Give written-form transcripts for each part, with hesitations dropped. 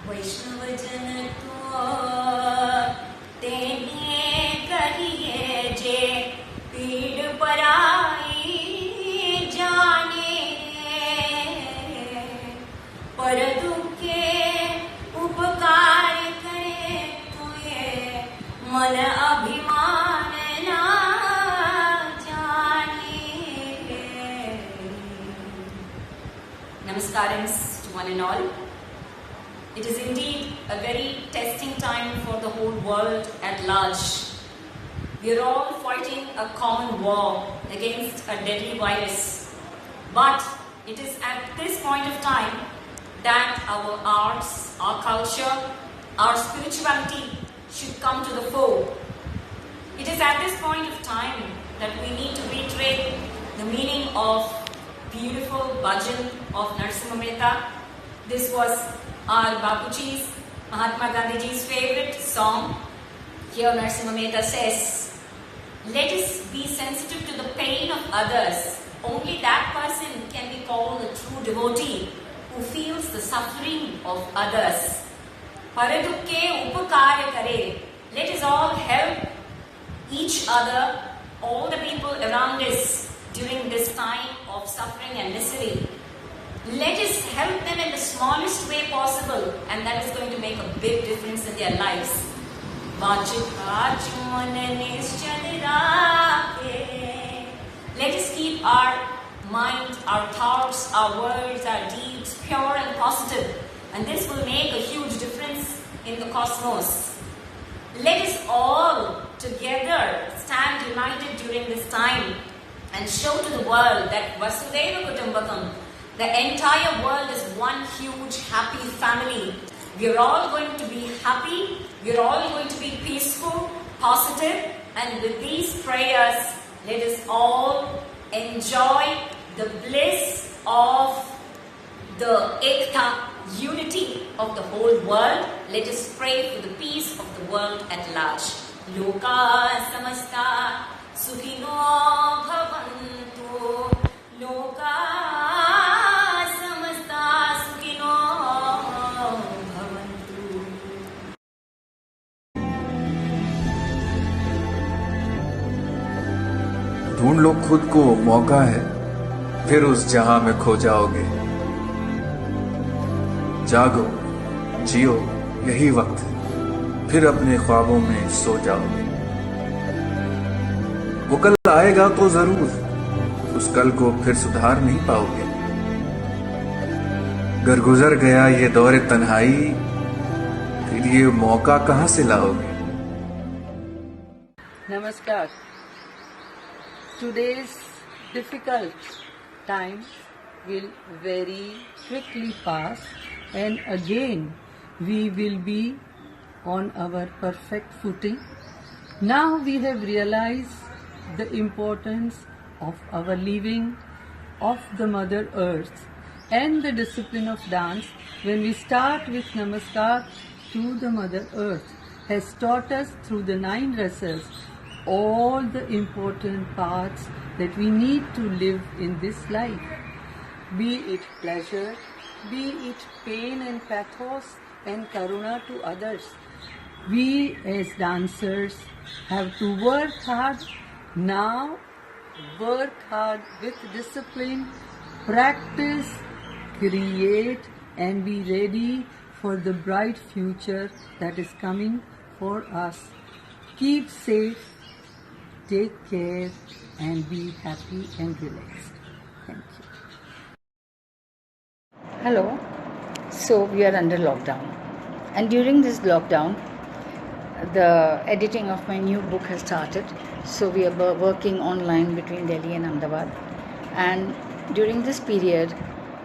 વૈષ્ણવજન તો તેને કહીએ જે પીડ પરાઈ જાને પર દુઃખે ઉપકાર કરે તો એ મન અભિમાન ના જાને. Namaskar to one and all. It is indeed a very testing time for the whole world at large. We are all fighting a common war against a deadly virus. But it is at this point of time that our arts, our culture, our spirituality should come to the fore. It is at this point of time that we need to reiterate the meaning of beautiful bhajan of Narasimha Mehta. This was our Bapuji's, Mahatma Gandhiji's favorite song. Here Narasimha Mehta says, let us be sensitive to the pain of others. Only that person can be called a true devotee who feels the suffering of others. Paradukke upakara kare. Let us all help each other, all the people around us during this time of suffering and misery. Let us help them in the smallest way possible, and that is going to make a big difference in their lives. Let us keep our mind, our thoughts, our words, our deeds pure and positive, and this will make a huge difference in the cosmos. Let us all together stand united during this time and show to the world that Vasudhaiva Kutumbakam, the entire world is one huge happy family. We are all going to be happy. We are all going to be peaceful, positive. And with these prayers, let us all enjoy the bliss of the Ekta, unity of the whole world. Let us pray for the peace of the world at large. Loka samasta sukhino bhavantu. Loka ढूंढ लो खुद को, मौका है फिर उस जहां में खो जाओगे. जागो, जियो, यही वक्त है, फिर अपने ख्वाबों में सो जाओगे. वो कल आएगा तो जरूर, उस कल को फिर सुधार नहीं पाओगे. अगर गुजर गया ये दौर तन्हाई, फिर ये मौका कहां से लाओगे. Namaskar. Today's difficult time will very quickly pass, and again we will be on our perfect footing. Now we have realized the importance of our living, of the Mother Earth, and the discipline of dance when we start with Namaskar to the Mother Earth has taught us through the 9 rasas all the important parts that we need to live in this life. Be it pleasure, be it pain and pathos and karuna to others. We as dancers have to work hard now, work hard with discipline, practice, create, and be ready for the bright future that is coming for us. Keep safe, take care, and be happy and relaxed. Thank you. Hello. So we are under lockdown, and during this lockdown, the editing of my new book has started. So we are working online between Delhi and Ahmedabad, and during this period,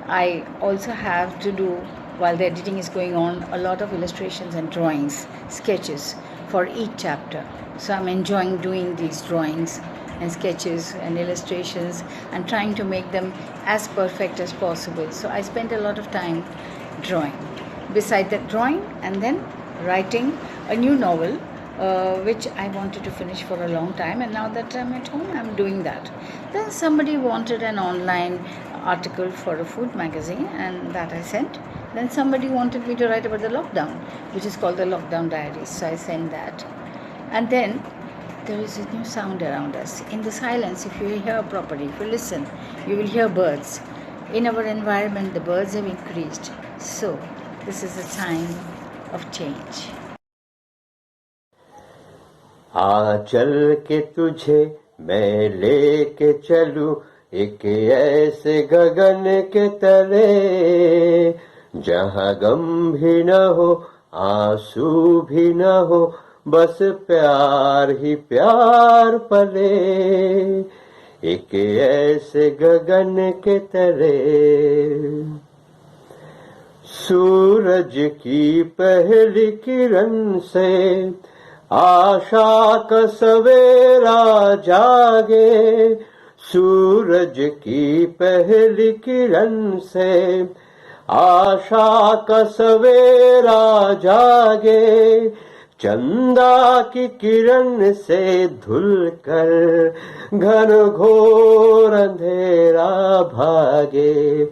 I also have to do, while the editing is going on, a lot of illustrations and drawings, sketches for each chapter. So I'm enjoying doing these drawings and sketches and illustrations and trying to make them as perfect as possible. So I spent a lot of time drawing. Beside that drawing, and then writing a new novel which I wanted to finish for a long time, and now that I'm at home, I'm doing that. Then somebody wanted an online article for a food magazine, and that I sent. Then somebody wanted me to write about the lockdown, which is called the Lockdown Diaries, so I sent that. And then there is a new sound around us. In the silence, if you hear properly, if you listen, you will hear birds. In our environment, the birds have increased. So, this is a time of change. आ चल के तुझे मैं लेके चलूं एक ऐसे गगन के तले, जहां गम भी न हो आंसू भी न हो, बस प्यार ही प्यार पले, एक ऐसे गगन के तले। सूरज की पहली किरण से आशा का सवेरा जागे, सूरज की पहली किरण से आशा का सवेरा जागे, चंदा की किरण से धुलकर घन घोर अंधेरा भागे,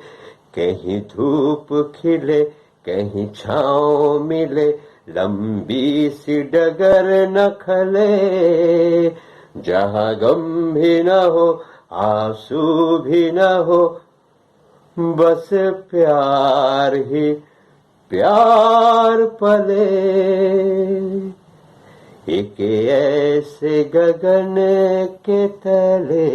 कहीं धूप खिले कहीं छाँव मिले, लंबी सी डगर न खले, जहां गम भी न हो आंसू भी न हो, बस प्यार ही प्यार पले, एक ऐसे गगन के तले।